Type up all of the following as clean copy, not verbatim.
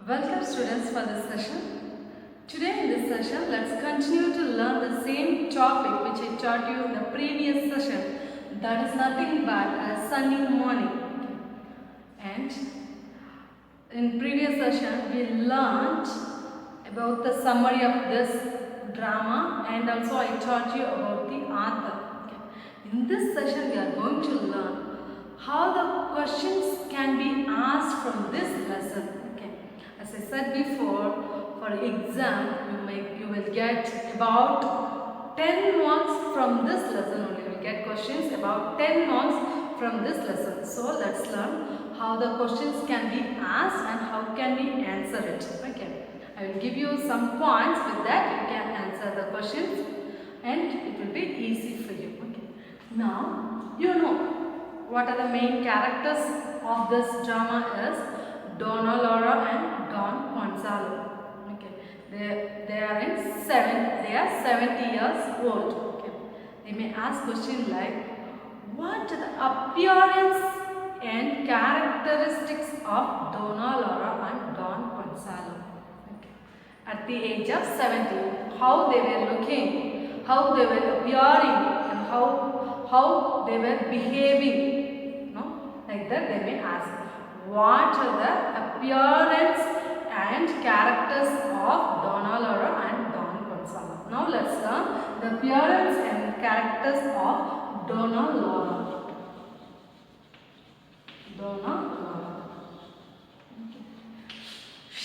Welcome students for this session. Today in this session, let's continue to learn the same topic which I taught you in the previous session. That is nothing but a sunny morning. And in previous session, we learned about the summary of this drama, and also I taught you about the author. In this session, we are going to learn how the questions can be asked from this lesson. As I said before, for exam, you will get about 10 marks from this lesson only. You will get questions about 10 marks from this lesson. So let's learn how the questions can be asked and how can we answer it. I will give you some points. With that you can answer the questions and it will be easy for you. Now you know what are the main characters of this drama is. Donna Laura and Don Gonzalo. They are 70 years old. They may ask question like, what are the appearance and characteristics of Donna Laura and Don Gonzalo? At the age of 70, how they were looking, how they were appearing, and how they were behaving. Like that they may ask. What are the appearance and characters of Donna Laura and Don Gonzalo? Now let's learn the appearance and characters of Donna Laura. Donna Laura.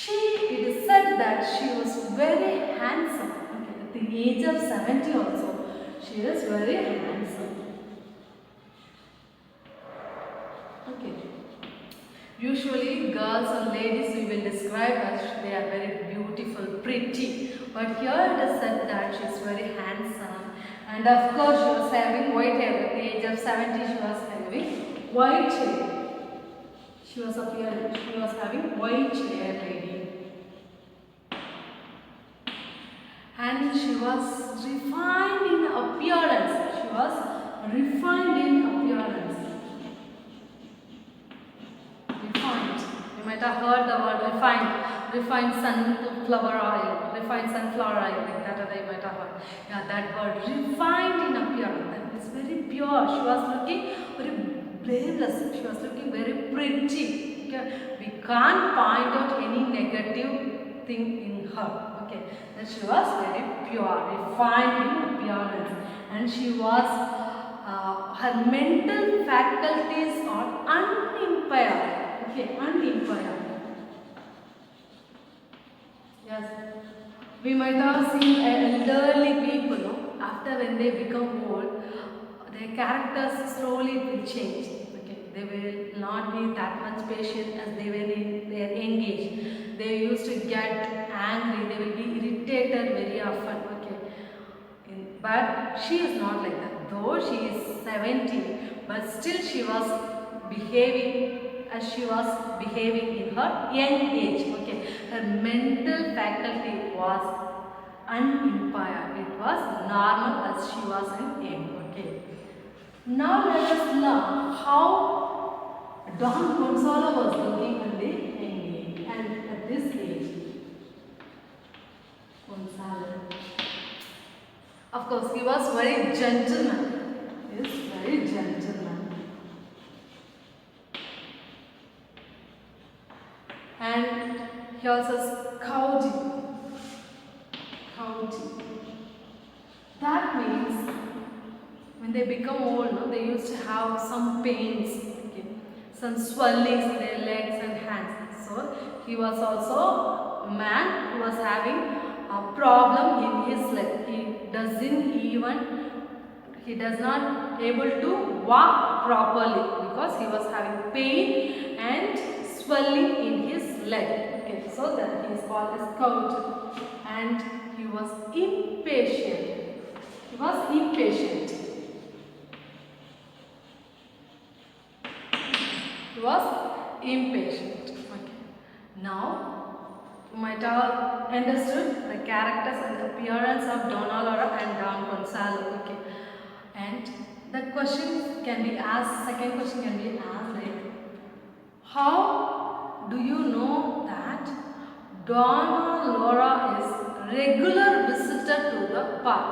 It is said that she was very handsome. At the age of 70 also, she is very handsome. Usually girls and ladies we will describe as they are very beautiful, pretty. But here it is said that she is very handsome. And of course she was having white hair. At the age of 70 she was having white hair. She was having white hair, lady. And she was refined in appearance. She was refined in appearance. You might have heard the word refined sunflower oil, like that you might have heard. Yeah, that word, refined in appearance. That is very pure. She was looking very blameless. She was looking very pretty. We can't point out any negative thing in her. That she was very pure, refined in appearance, and she was her mental faculties are unimpaired. Unimpaired. Yes, we might have seen elderly people. After when they become old, their characters slowly will change. They will not be that much patient as they were in their young age. They used to get angry. They will be irritated very often. But she is not like that. Though she is 70, but still she was behaving as she was behaving in her young age. Her mental faculty was unimpaired. It was normal as she was in young. Now let us learn how Don Gonzalo was looking in the young age and at this age. Gonzalo. Of course, he was very gentleman. He is very gentleman. And he also is cowdy. That means when they become old, they used to have some pains, some swellings in their legs and hands. So he was also a man who was having a problem in his leg. He does not able to walk properly because he was having pain and swelling in his leg. So that he is called as cowed. And he was impatient. Now, you might have understood the characters and appearance of Donna Laura and Don Gonzalo. And the question can be asked, second question can be asked like, how do you know that Donna Laura is regular visitor to the park.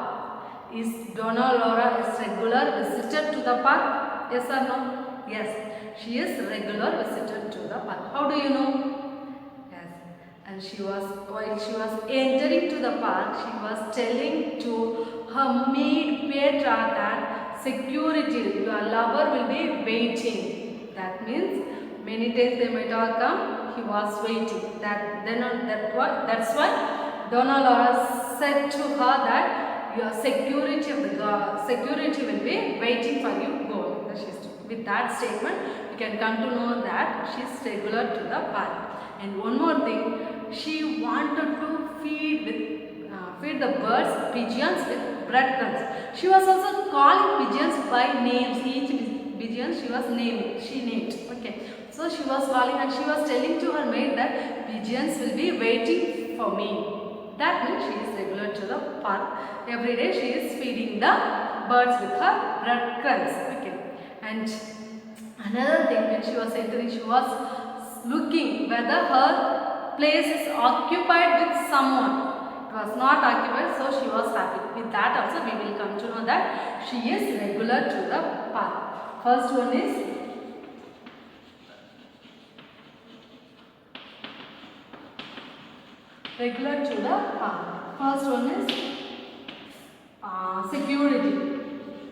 Is Donna Laura is regular visitor to the park? Yes or no? Yes, she is regular visitor to the park. How do you know? Yes, and while she was entering to the park, she was telling to her maid Petra that security, your lover will be waiting. That means many times they might all come. He was waiting. That's why Donna Laura said to her that your security will be waiting for you. Go. With that statement, you can come to know that she is regular to the park. And one more thing, she wanted to feed the birds, pigeons with breadcrumbs. She was also calling pigeons by names. Each pigeon she named. Okay. So she was calling and she was telling to her maid that pigeons will be waiting for me. That means she is regular to the park. Every day she is feeding the birds with her breadcrumbs. Okay. And another thing, when she was entering, she was looking whether her place is occupied with someone. It was not occupied, so she was happy. With that also we will come to know that she is regular to the park. First one is regular to the park. First one is security.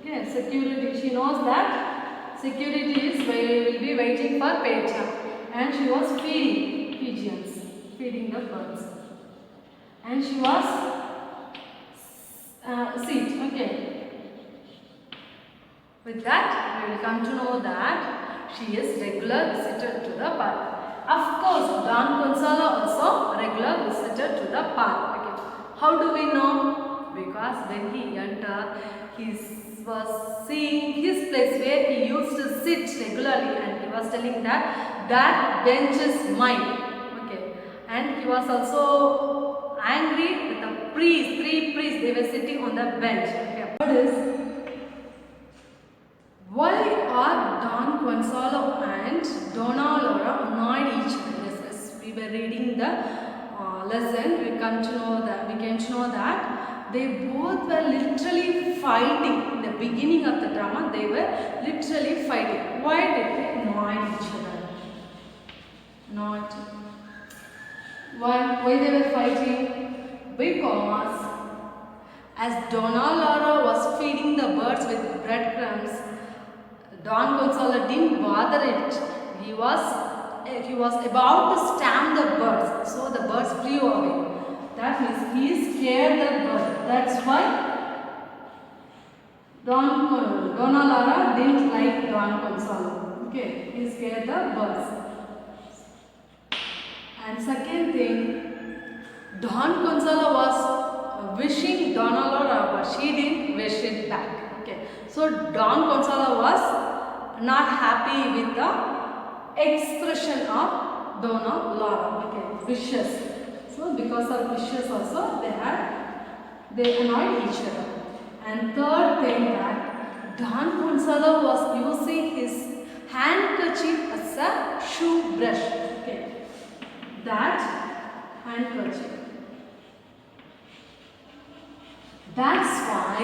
Okay, security. She knows that security will be waiting for Petra, and she was feeding pigeons, feeding the birds, and she was okay. With that, we will come to know that she is regular visitor to the park. Of course, Don Gonzalo also regular visitor to the park. Okay. How do we know? Because when he entered, he was seeing his place where he used to sit regularly, and he was telling that bench is mine. Okay. And he was also angry with the priests, 3 priests, they were sitting on the bench. Okay. What is? Why are Don Gonzalo and Donna Laura annoyed each other? Yes, we were reading the lesson. We came to know that they both were literally fighting. In the beginning of the drama, they were literally fighting. Why did they annoy each other? Why they were fighting? Because as Donna Laura was feeding the birds with breadcrumbs, Don Gonzalo didn't bother it. He was about to stamp the birds, so the birds flew away. That means he scared the bird. That's why Donna Laura didn't like Don Gonzalo. Okay, he scared the birds. And second thing, Don Gonzalo was wishing Donna Laura, but she didn't wish it back. Okay, so Don Gonzalo was not happy with the expression of Donna Laura. Okay, wishes. So because of wishes also they annoyed each other. And third thing, that Don Gonzalo was using his handkerchief as a shoe brush. Okay, that handkerchief. That's why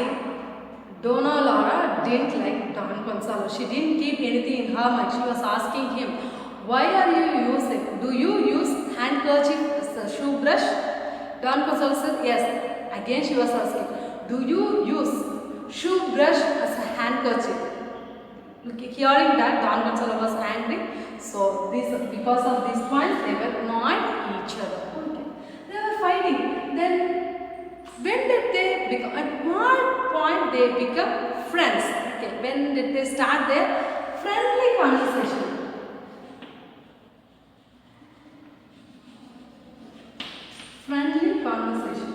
Donna Laura didn't like Don Gonzalo. She didn't keep anything in her mind. She was asking him, why are you using? Do you use handkerchief as a shoe brush? Don Gonzalo said, yes. Again she was asking, do you use shoe brush as a handkerchief? Hearing that, Don Gonzalo was angry. So because of these points, they were annoyed each other. Okay. They were fighting. Then when did they become, at what point they become friends? Okay, when did they start their friendly conversation? Friendly conversation.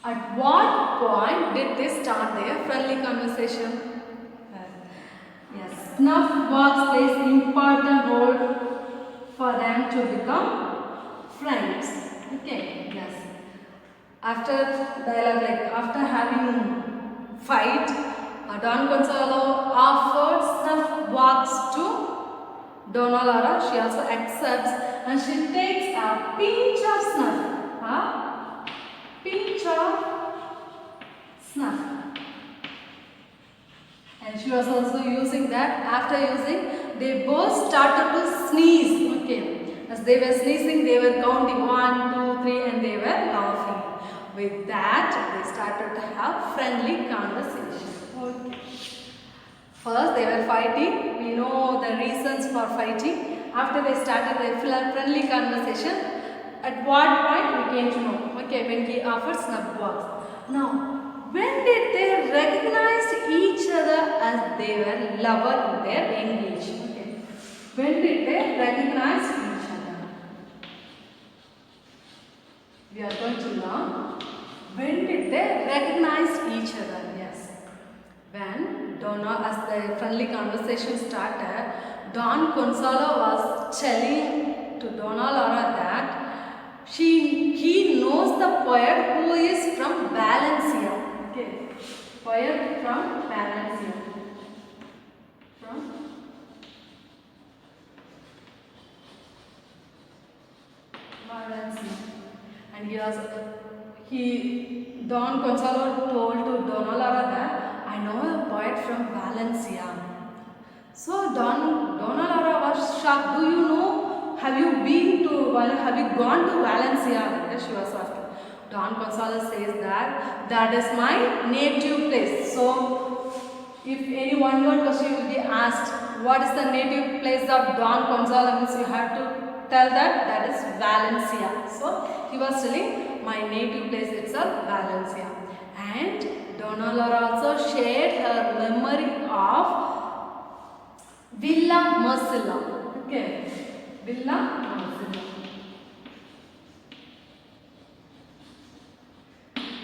At what point did they start their friendly conversation? Yes, snuff box plays important role for them to become friends. Okay, yes. After dialogue, like after having fight, Don Gonzalo offered snuff box to Donna Laura, she also accepts and she takes a pinch of snuff. A pinch of snuff. And she was also using that. After using, they both started to sneeze. Okay. As they were sneezing, they were counting 1, 2, 3 and they were laughing. With that, they started to have friendly conversation. Okay. First, they were fighting. We know the reasons for fighting. After they started their friendly conversation, at what point we came to know. Okay, when he offered snuff box. Now, when did they recognize each other as they were lover in their engagement? Okay. When did they recognize each other? We are going to learn. When did they recognize each other? Yes. When Donna, as the friendly conversation started, Don Gonzalo was telling to Donna Laura that he knows the poet who is from Valencia. Okay, poet from Valencia. From Valencia. And Don Gonzalo told to Donna Laura that I know a poet from Valencia. So Donna Laura was shocked. Do you know? Have you gone to Valencia? She was asking. Don Gonzalo says that is my native place. So if any one word question will be asked, what is the native place of Don Gonzalo? Means you have to tell that is Valencia. So he was telling my native place itself Valencia. And Donna Laura also shared her memory of Villa Marcella. Okay, Villa Marcella.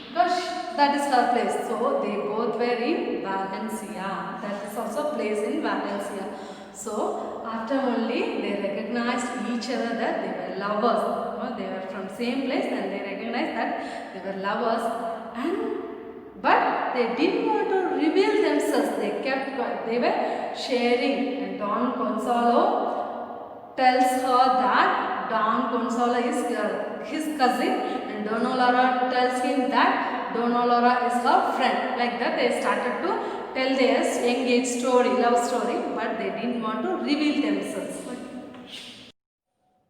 Because that is her place. So they both were in Valencia. That is also a place in Valencia. So after only they recognized each other that they were lovers. They were from same place and they recognized that they were lovers. But they didn't want to reveal themselves. They kept quiet. They were sharing. And Don Gonzalo tells her that Don Gonzalo is his cousin. And Donna Laura tells him that Donna Laura is her friend. Like that they started to tell their engaged story, love story. But they didn't want to reveal themselves.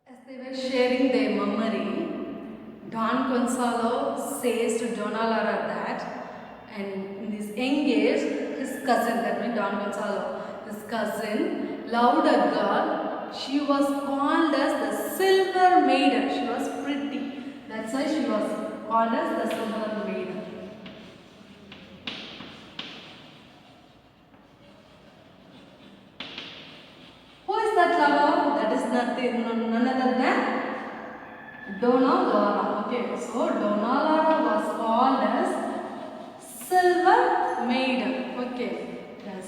As they were sharing their memory, Don Gonzalo says to Donna Laura that, and in this engaged, his cousin, that means Don Gonzalo, his cousin loved a girl. She was called as the Silver Maiden. She was pretty. That's why she was called as the Silver Maiden. Who is that lover? That is none other than Donna Laura. Okay, so Donna Laura was called as Silver Maiden. Okay, yes.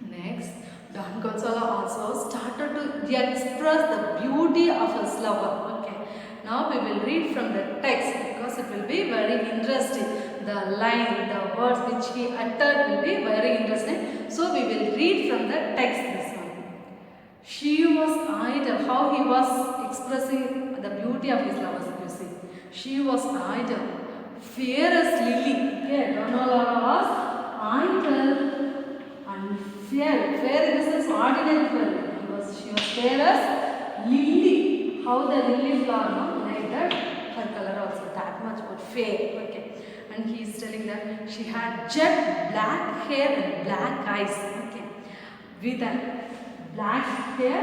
Next, Don Gonzalo also started to express the beauty of his lover. Okay, now we will read from the text because it will be very interesting. The line, the words which he uttered will be very interesting. So we will read from the text this one. She was idle. How he was expressing the beauty of his lover, you see. She was idle. Fair as lily. Here, Donna Laura was idle and fair. Fair in the sense ordinary fair. She was fair as lily. How the lily flower, no? Like that. Her color also that much, but fair. Okay. And he is telling that she had jet black hair and black eyes. Okay. With a black hair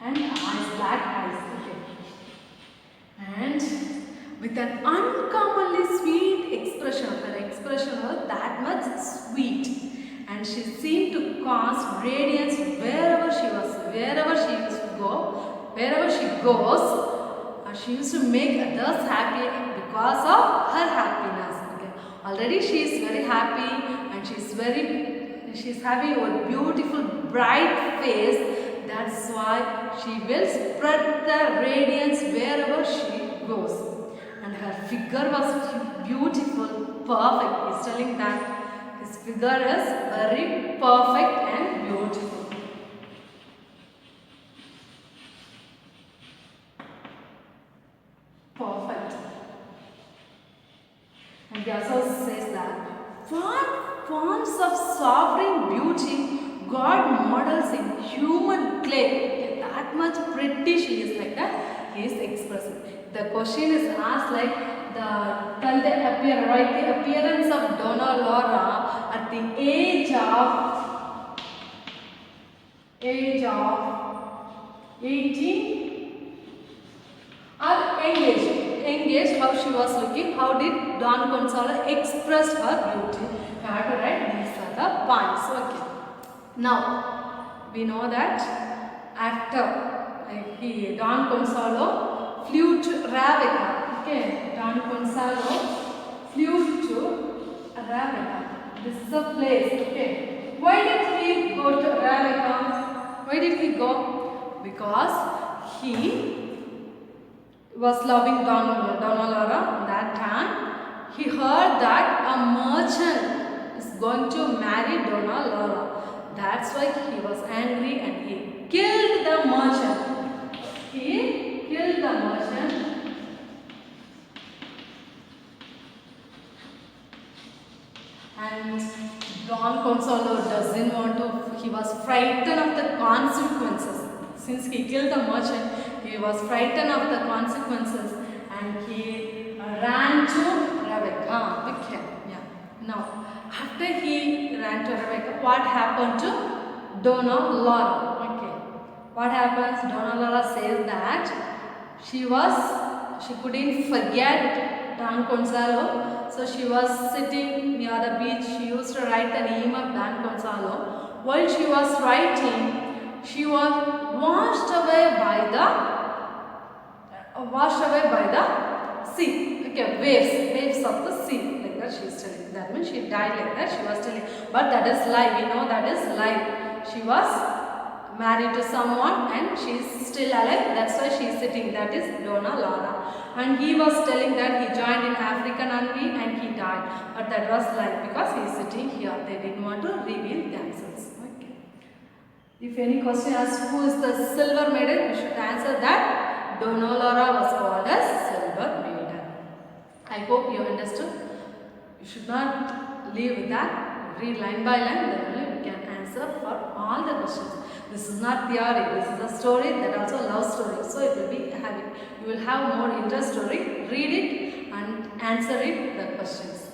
and eyes, black eyes. Okay. And with an uncommonly sweet expression. Her expression was that much sweet. And she seemed to cast radiance wherever she was, wherever she used to go, wherever she goes. She used to make others happy because of her happiness. Okay. Already she is very happy and she is having a beautiful bright face. That's why she will spread the radiance wherever she goes. And her figure was beautiful, perfect. He's telling that his figure is very perfect and beautiful. Perfect. And he also says that what forms of sovereign beauty God models in human clay. Okay, that much pretty she is, like that he is expressing. The question is asked like tell the appearance of Donna Laura at the age of 18 or engaged, how she was looking, how did Don Gonzalo express her beauty. You have to write these are the points. Okay. Now we know that after Don Gonzalo flew to Raveka. Okay, Don Gonzalo flew to Raveka. This is a place. Okay, why did he go to Raveka? Why did he go? Because he was loving Donna Laura. That time he heard that a merchant is going to marry Donna Laura. That's why he was angry and he killed the merchant. He killed the merchant. And Don Gonzalo doesn't want to, he was frightened of the consequences. Since he killed the merchant, he was frightened of the consequences and he ran to Rebecca with him. Yeah. Now, after he ran to Rebecca, what happened to Donna Laura? Okay. What happens? Donna Laura says that she couldn't forget Don Gonzalo. So she was sitting near the beach. She used to write the name of Don Gonzalo. While she was writing, she was washed away by the sea. Okay, waves of the sea. Like that she is telling. That means she died like that. She was telling. But that is lie. We know that is lie. She was married to someone and she is still alive. That's why she is sitting. That is Donna Laura. And he was telling that he joined in African army and he died. But that was lie because he is sitting here. They didn't want to reveal themselves. Okay. If any question asks who is the silver maiden, we should answer that Donna Laura was called as silver maiden. I hope you understood. You should not leave with that. Read line by line, then only we can answer for all the questions. This is not theory, this is a story, that also love story. So it will be having, you will have more interest story, read it and answer it the questions.